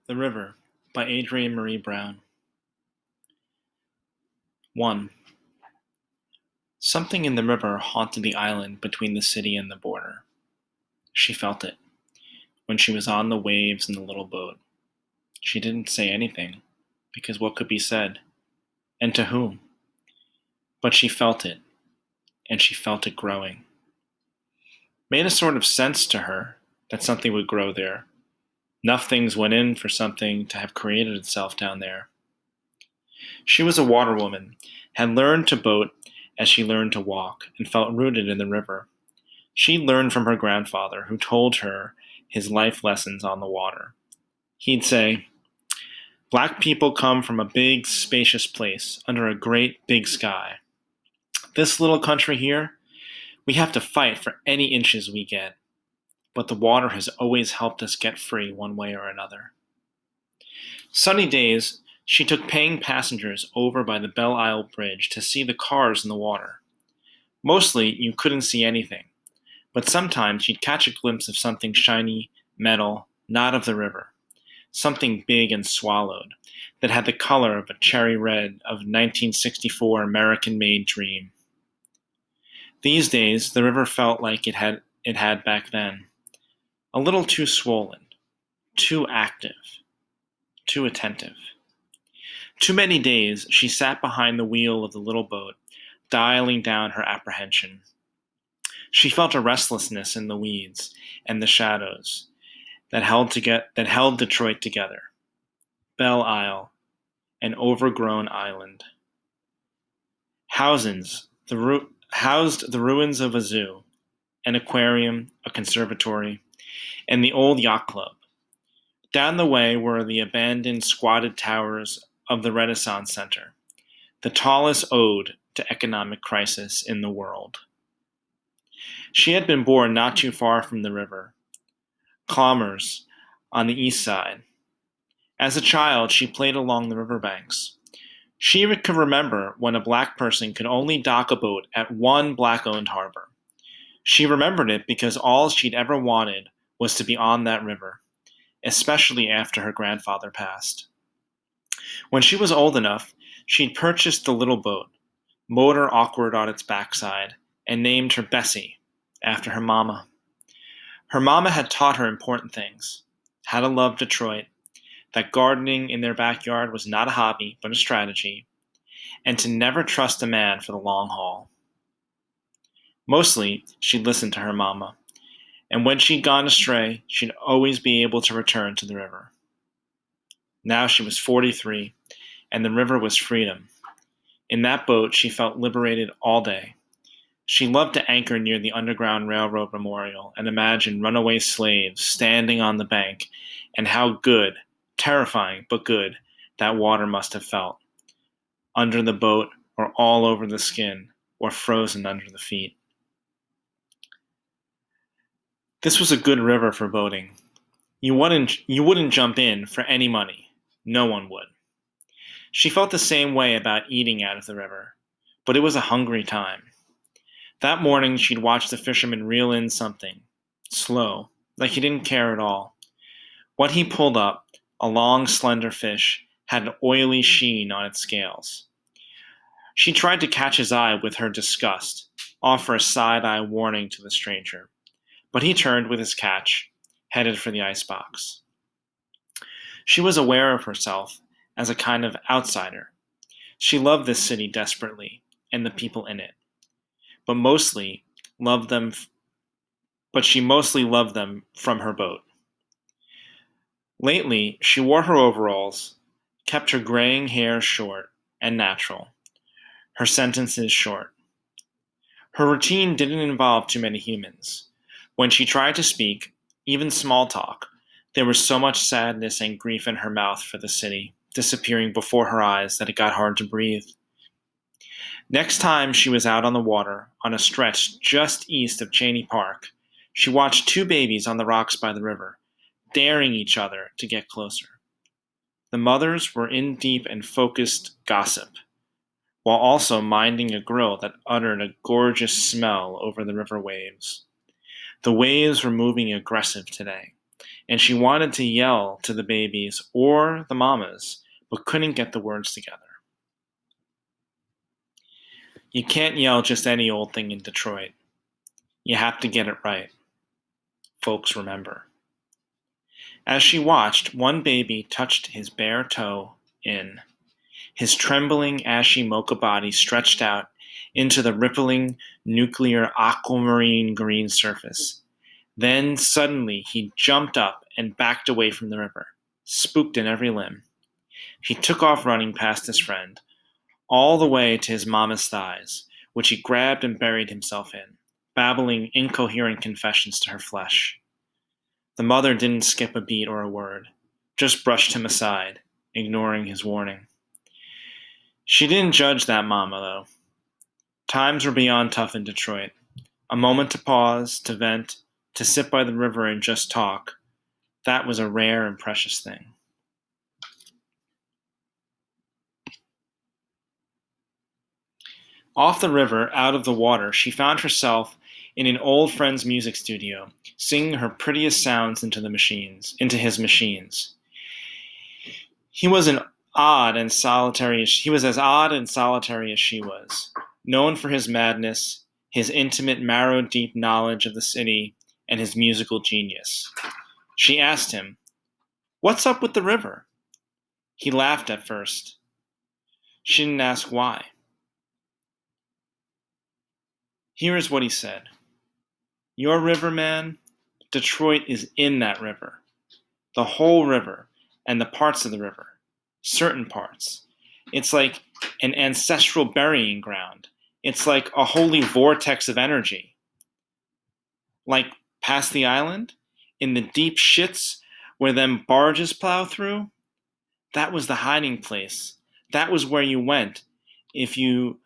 The River by Adrienne Brown. 1. Something in the river haunted the island between the city and the border. She felt it when she was on the waves in the little boat. She didn't say anything, because what could be said? And to whom? But she felt it, and she felt it growing. Made a sort of sense to her that something would grow there. Enough things went in for something to have created itself down there. She was a water woman, had learned to boat as she learned to walk, and felt rooted in the river. She learned from her grandfather, who told her his life lessons on the water. He'd say, "Black people come from a big, spacious place, under a great, big sky. This little country here, we have to fight for any inches we get. But the water has always helped us get free one way or another." Sunny days, she took paying passengers over by the Belle Isle Bridge to see the cars in the water. Mostly, you couldn't see anything, but sometimes you'd catch a glimpse of something shiny, metal, not of the river, something big and swallowed, that had the color of a cherry red of 1964 American-made dream. These days, the river felt like it had back then. A little too swollen, too active, too attentive. Too many days she sat behind the wheel of the little boat, dialing down her apprehension. She felt a restlessness in the weeds and the shadows that held Detroit together. Belle Isle, an overgrown island. Housed the ruins of a zoo, an aquarium, a conservatory, and the old yacht club. Down the way were the abandoned, squatted towers of the Renaissance Center, the tallest ode to economic crisis in the world. She had been born not too far from the river, Chalmers, on the east side. As a child, she played along the riverbanks. She could remember when a black person could only dock a boat at one black-owned harbor. She remembered it because all she'd ever wanted was to be on that river, especially after her grandfather passed. When she was old enough, she'd purchased the little boat, motor awkward on its backside, and named her Bessie, after her mama. Her mama had taught her important things: how to love Detroit, that gardening in their backyard was not a hobby, but a strategy, and to never trust a man for the long haul. Mostly, she'd listen to her mama, and when she'd gone astray, she'd always be able to return to the river. Now she was 43, and the river was freedom. In that boat, she felt liberated all day. She loved to anchor near the Underground Railroad Memorial and imagine runaway slaves standing on the bank, and how good, terrifying but good, that water must have felt. Under the boat, or all over the skin, or frozen under the feet. This was a good river for boating. You wouldn't jump in for any money. No one would. She felt the same way about eating out of the river, but it was a hungry time. That morning she'd watch the fisherman reel in something, slow, like he didn't care at all. What he pulled up, a long, slender fish, had an oily sheen on its scales. She tried to catch his eye with her disgust, offer a side-eye warning to the stranger, but he turned with his catch, headed for the icebox. She was aware of herself as a kind of outsider. She loved this city desperately, and the people in it, but she mostly loved them from her boat. Lately, she wore her overalls, kept her graying hair short and natural, her sentences short. Her routine didn't involve too many humans. When she tried to speak, even small talk, there was so much sadness and grief in her mouth for the city, disappearing before her eyes, that it got hard to breathe. Next time she was out on the water, on a stretch just east of Cheney Park, she watched two babies on the rocks by the river, daring each other to get closer. The mothers were in deep and focused gossip, while also minding a grill that uttered a gorgeous smell over the river waves. The waves were moving aggressive today, and she wanted to yell to the babies or the mamas, but couldn't get the words together. You can't yell just any old thing in Detroit. You have to get it right. Folks remember. As she watched, one baby touched his bare toe in. His trembling, ashy mocha body stretched out into the rippling, nuclear aquamarine green surface. Then, suddenly, he jumped up and backed away from the river, spooked in every limb. He took off running past his friend, all the way to his mama's thighs, which he grabbed and buried himself in, babbling incoherent confessions to her flesh. The mother didn't skip a beat or a word, just brushed him aside, ignoring his warning. She didn't judge that mama, though. Times were beyond tough in Detroit. A moment to pause, to vent, to sit by the river and just talk, that was a rare and precious thing. Off the river, out of the water, she found herself in an old friend's music studio, singing her prettiest sounds into his machines. He was as odd and solitary as she was, known for his madness, his intimate, marrow-deep knowledge of the city, and his musical genius. She asked him, "What's up with the river?" He laughed at first. She didn't ask why. Here is what he said. "Your river, man, Detroit is in that river. The whole river, and the parts of the river. Certain parts. It's like an ancestral burying ground. It's like a holy vortex of energy. Like past the island, in the deep shits where them barges plow through. That was the hiding place. That was where you went if you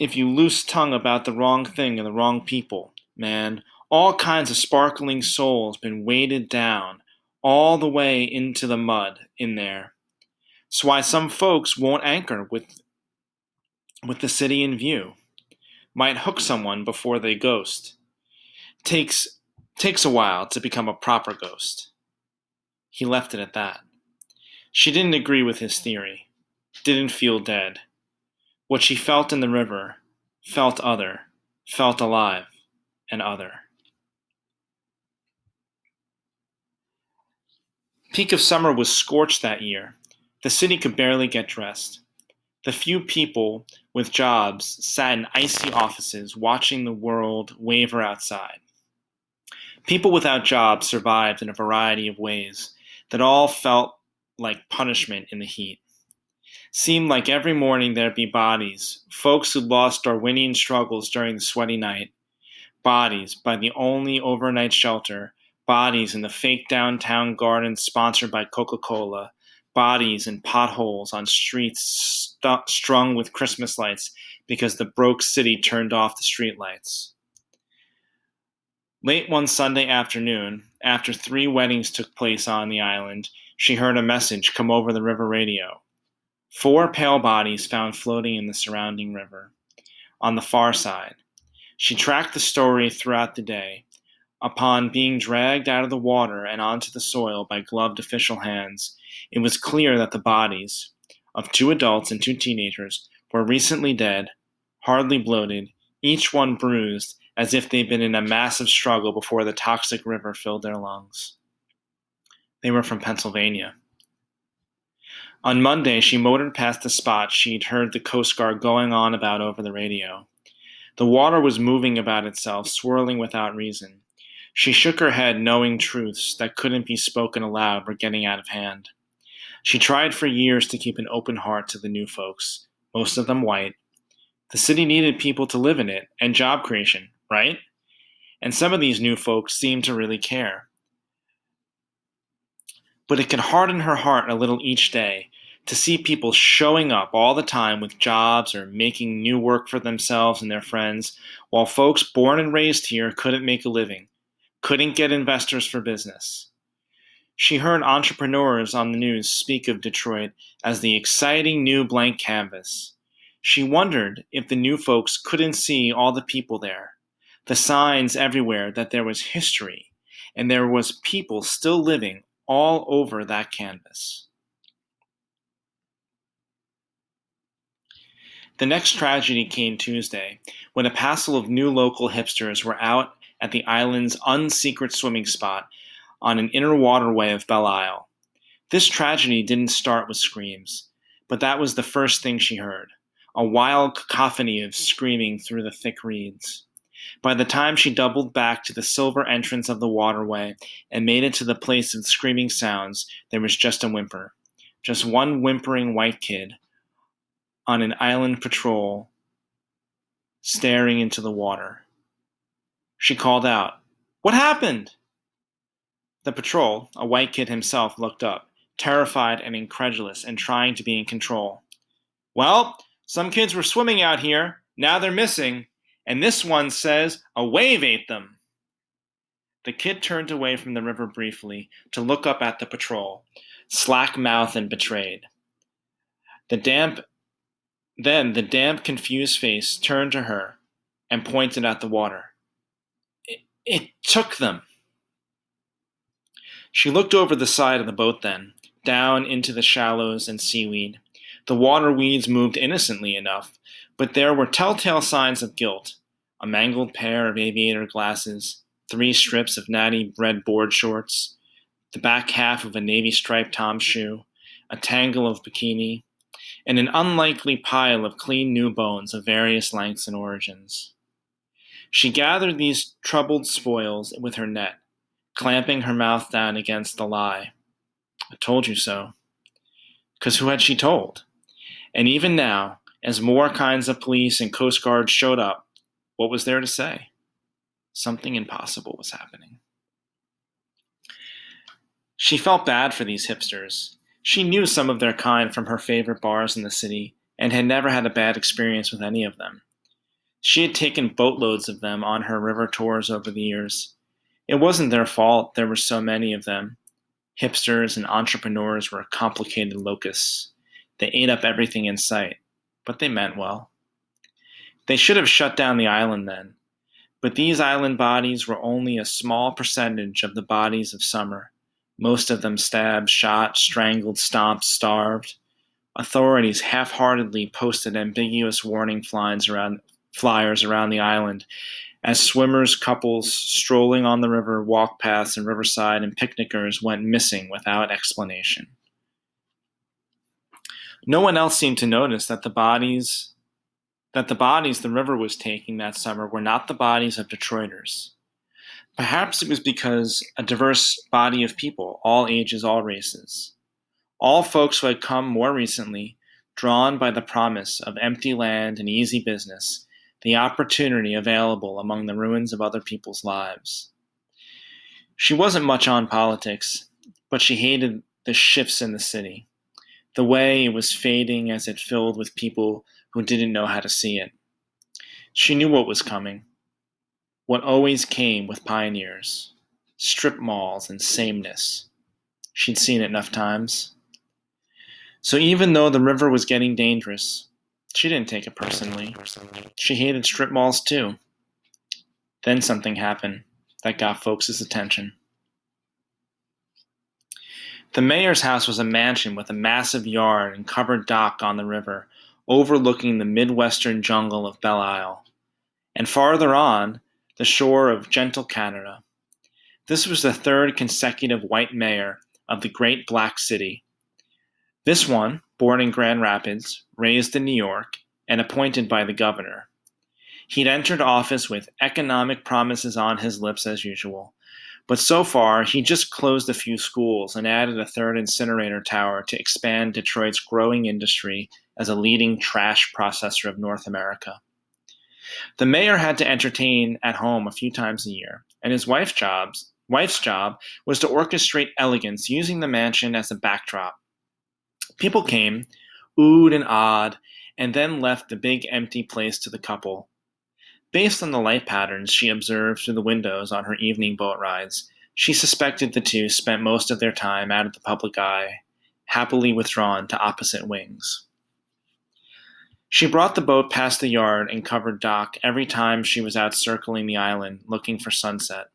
loose tongue about the wrong thing and the wrong people, man. All kinds of sparkling souls been weighted down all the way into the mud in there. It's why some folks won't anchor with the city in view. Might hook someone before they ghost. Takes a while to become a proper ghost." He left it at that. She didn't agree with his theory. Didn't feel dead. What she felt in the river, felt other, felt alive and other. Peak of summer was scorched that year. The city could barely get dressed. The few people with jobs sat in icy offices watching the world waver outside. People without jobs survived in a variety of ways that all felt like punishment in the heat. Seemed like every morning there'd be bodies, folks who'd lost Darwinian struggles during the sweaty night, bodies by the only overnight shelter, bodies in the fake downtown gardens sponsored by Coca-Cola, bodies in potholes on streets strung with Christmas lights because the broke city turned off the streetlights. Late one Sunday afternoon, after 3 weddings took place on the island, she heard a message come over the river radio. 4 pale bodies found floating in the surrounding river. On the far side. She tracked the story throughout the day. Upon being dragged out of the water and onto the soil by gloved official hands, it was clear that the bodies of 2 adults and 2 teenagers were recently dead, hardly bloated, each one bruised, as if they'd been in a massive struggle before the toxic river filled their lungs. They were from Pennsylvania. On Monday, she motored past the spot she'd heard the Coast Guard going on about over the radio. The water was moving about itself, swirling without reason. She shook her head, knowing truths that couldn't be spoken aloud were getting out of hand. She tried for years to keep an open heart to the new folks, most of them white. The city needed people to live in it, and job creation, right? And some of these new folks seemed to really care. But it could harden her heart a little each day to see people showing up all the time with jobs or making new work for themselves and their friends, while folks born and raised here couldn't make a living, couldn't get investors for business. She heard entrepreneurs on the news speak of Detroit as the exciting new blank canvas. She wondered if the new folks couldn't see all the people there, the signs everywhere that there was history, and there was people still living all over that canvas. The next tragedy came Tuesday, when a passel of new local hipsters were out at the island's unsecret swimming spot on an inner waterway of Belle Isle. This tragedy didn't start with screams, but that was the first thing she heard, a wild cacophony of screaming through the thick reeds. By the time she doubled back to the silver entrance of the waterway and made it to the place of the screaming sounds, there was just a whimper. Just one whimpering white kid on an island patrol staring into the water. She called out, "What happened?" The patrol, a white kid himself, looked up, terrified and incredulous and trying to be in control. "Well, some kids were swimming out here. Now they're missing. And this one says a wave ate them." The kid turned away from the river briefly to look up at the patrol, slack-mouthed and betrayed. Then the damp, confused face turned to her and pointed at the water. It took them. She looked over the side of the boat then, down into the shallows and seaweed. The water weeds moved innocently enough, but there were telltale signs of guilt. A mangled pair of aviator glasses, 3 strips of natty red board shorts, the back half of a navy-striped Tom's shoe, a tangle of bikini, and an unlikely pile of clean new bones of various lengths and origins. She gathered these troubled spoils with her net, clamping her mouth down against the lie. "I told you so." 'Cause who had she told? And even now, as more kinds of police and Coast Guard showed up, what was there to say? Something impossible was happening. She felt bad for these hipsters. She knew some of their kind from her favorite bars in the city and had never had a bad experience with any of them. She had taken boatloads of them on her river tours over the years. It wasn't their fault there were so many of them. Hipsters and entrepreneurs were complicated locusts. They ate up everything in sight, but they meant well. They should have shut down the island then, but these island bodies were only a small percentage of the bodies of summer. Most of them stabbed, shot, strangled, stomped, starved. Authorities half-heartedly posted ambiguous warning flyers around the island as swimmers, couples strolling on the river, walk paths and riverside, and picnickers went missing without explanation. No one else seemed to notice that the bodies the river was taking that summer were not the bodies of Detroiters. Perhaps it was because a diverse body of people, all ages, all races. All folks who had come more recently, drawn by the promise of empty land and easy business, the opportunity available among the ruins of other people's lives. She wasn't much on politics, but she hated the shifts in the city, the way it was fading as it filled with people who didn't know how to see it. She knew what was coming, what always came with pioneers, strip malls and sameness. She'd seen it enough times. So even though the river was getting dangerous, she didn't take it personally. She hated strip malls too. Then something happened that got folks' attention. The mayor's house was a mansion with a massive yard and covered dock on the river, overlooking the midwestern jungle of Belle Isle, and farther on, the shore of gentle Canada. This was the 3rd consecutive white mayor of the great black city. This one, born in Grand Rapids, raised in New York, and appointed by the governor. He'd entered office with economic promises on his lips as usual, but so far he just closed a few schools and added a 3rd incinerator tower to expand Detroit's growing industry as a leading trash processor of North America. The mayor had to entertain at home a few times a year, and his wife's job was to orchestrate elegance using the mansion as a backdrop. People came, oohed and awed, and then left the big empty place to the couple. Based on the light patterns she observed through the windows on her evening boat rides, she suspected the two spent most of their time out of the public eye, happily withdrawn to opposite wings. She brought the boat past the yard and covered dock every time she was out circling the island looking for sunset.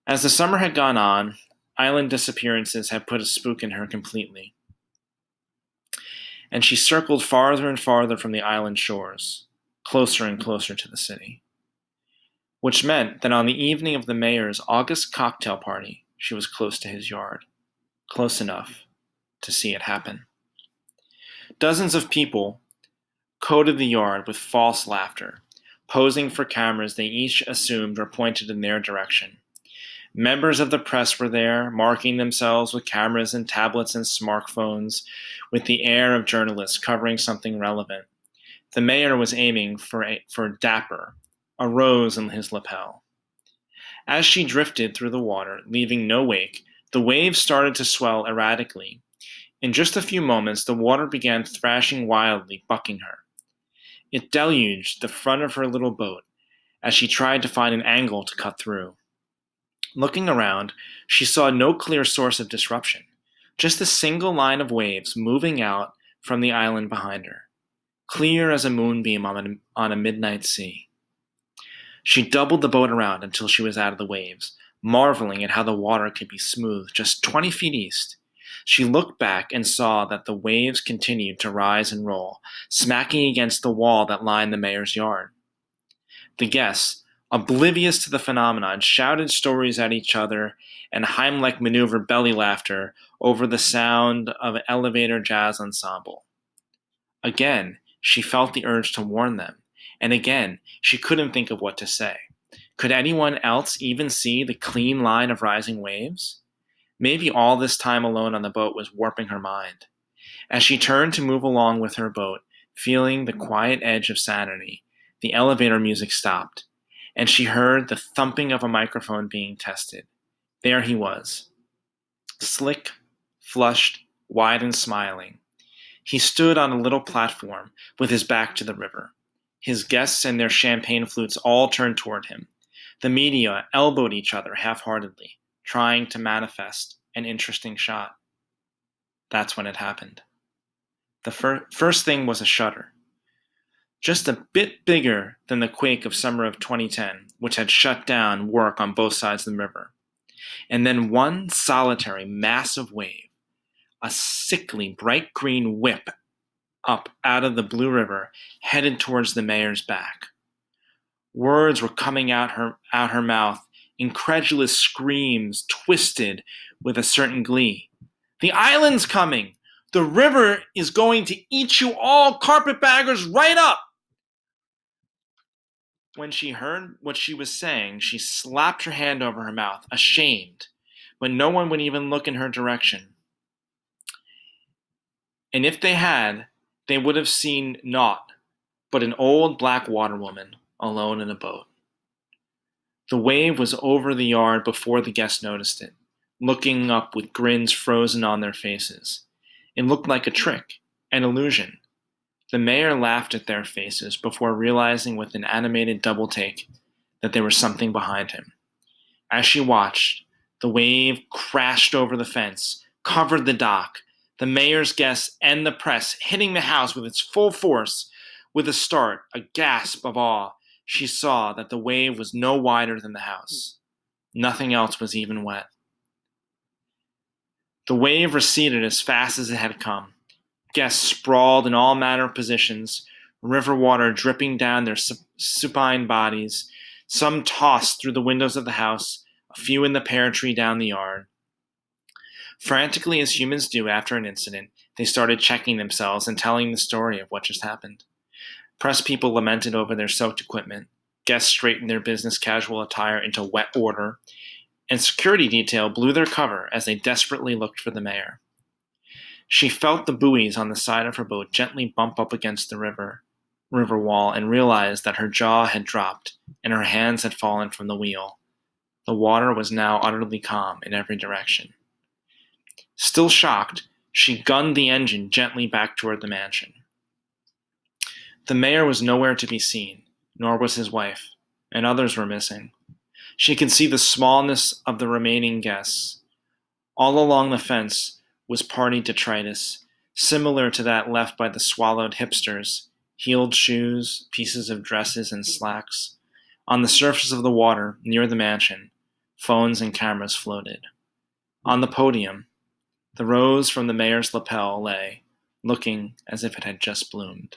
As the summer had gone on, island disappearances had put a spook in her completely, and she circled farther and farther from the island shores, closer and closer to the city. Which meant that on the evening of the mayor's August cocktail party, she was close to his yard, close enough to see it happen. Dozens of people coated the yard with false laughter, posing for cameras they each assumed were pointed in their direction. Members of the press were there, marking themselves with cameras and tablets and smartphones, with the air of journalists covering something relevant. The mayor was aiming for dapper, a rose in his lapel. As she drifted through the water, leaving no wake, the waves started to swell erratically. In just a few moments, the water began thrashing wildly, bucking her. It deluged the front of her little boat as she tried to find an angle to cut through. Looking around, she saw no clear source of disruption, just a single line of waves moving out from the island behind her, clear as a moonbeam on a midnight sea. She doubled the boat around until she was out of the waves, marveling at how the water could be smooth just 20 feet east. She looked back and saw that the waves continued to rise and roll, smacking against the wall that lined the mayor's yard. The guests, oblivious to the phenomenon, shouted stories at each other and Heimlich maneuver belly laughter over the sound of an elevator jazz ensemble. Again, she felt the urge to warn them, and again, she couldn't think of what to say. Could anyone else even see the clean line of rising waves? Maybe all this time alone on the boat was warping her mind. As she turned to move along with her boat, feeling the quiet edge of sanity, the elevator music stopped, and she heard the thumping of a microphone being tested. There he was, slick, flushed, wide and smiling. He stood on a little platform with his back to the river. His guests and their champagne flutes all turned toward him. The media elbowed each other half-heartedly, trying to manifest an interesting shot. That's when it happened. The first thing was a shudder. Just a bit bigger than the quake of summer of 2010, which had shut down work on both sides of the river. And then one solitary, massive wave, a sickly, bright green whip up out of the blue river, headed towards the mayor's back. Words were coming out her mouth, incredulous screams twisted with a certain glee. The island's coming! The river is going to eat you all carpetbaggers right up! When she heard what she was saying, she slapped her hand over her mouth, ashamed, but no one would even look in her direction. And if they had, they would have seen naught but an old black water woman alone in a boat. The wave was over the yard before the guests noticed it, looking up with grins frozen on their faces. It looked like a trick, an illusion. The mayor laughed at their faces before realizing with an animated double take that there was something behind him. As she watched, the wave crashed over the fence, covered the dock, the mayor's guests and the press hitting the house with its full force. With a start, a gasp of awe, she saw that the wave was no wider than the house. Nothing else was even wet. The wave receded as fast as it had come. Guests sprawled in all manner of positions, river water dripping down their supine bodies. Some tossed through the windows of the house, a few in the pear tree down the yard. Frantically as humans do after an incident, they started checking themselves and telling the story of what just happened. Press people lamented over their soaked equipment, guests straightened their business casual attire into wet order, and security detail blew their cover as they desperately looked for the mayor. She felt the buoys on the side of her boat gently bump up against the river wall and realized that her jaw had dropped and her hands had fallen from the wheel. The water was now utterly calm in every direction. Still shocked, she gunned the engine gently back toward the mansion. The mayor was nowhere to be seen, nor was his wife, and others were missing. She could see the smallness of the remaining guests. All along the fence was party detritus, similar to that left by the swallowed hipsters, heeled shoes, pieces of dresses, and slacks. On the surface of the water, near the mansion, Phones and cameras floated. On the podium, the rose from the mayor's lapel lay, looking as if it had just bloomed.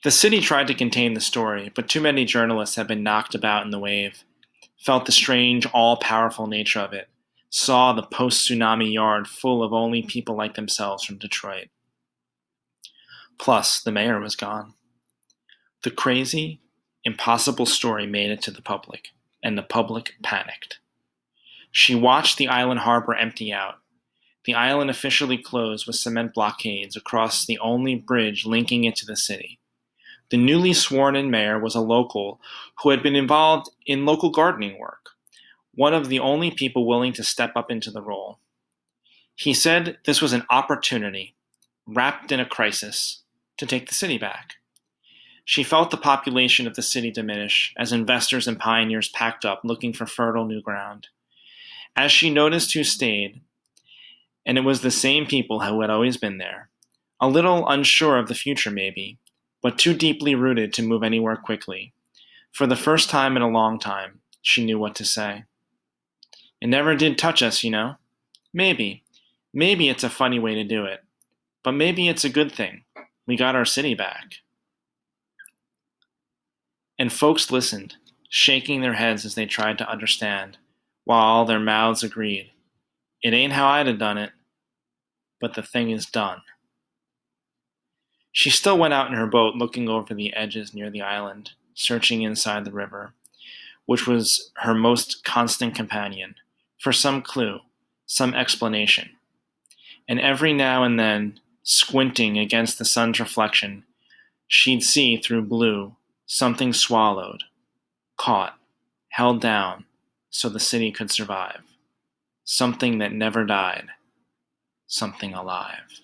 The city tried to contain the story, but too many journalists had been knocked about in the wave, felt the strange, all-powerful nature of it, saw the post-tsunami yard full of only people like themselves from Detroit. Plus, the mayor was gone. The crazy, impossible story made it to the public, and the public panicked. She watched the island harbor empty out. The island officially closed with cement blockades across the only bridge linking it to the city. The newly sworn-in mayor was a local who had been involved in local gardening work, one of the only people willing to step up into the role. He said this was an opportunity, wrapped in a crisis, to take the city back. She felt the population of the city diminish as investors and pioneers packed up looking for fertile new ground. As she noticed who stayed, and it was the same people who had always been there, a little unsure of the future maybe, but too deeply rooted to move anywhere quickly. For the first time in a long time, she knew what to say. It never did touch us, you know. Maybe it's a funny way to do it, but maybe it's a good thing. We got our city back. And folks listened, shaking their heads as they tried to understand, while all their mouths agreed. It ain't how I'd have done it, but the thing is done. She still went out in her boat looking over the edges near the island, searching inside the river, which was her most constant companion, for some clue, some explanation. And every now and then, squinting against the sun's reflection, she'd see through blue something swallowed, caught, held down, so the city could survive. Something that never died. Something alive.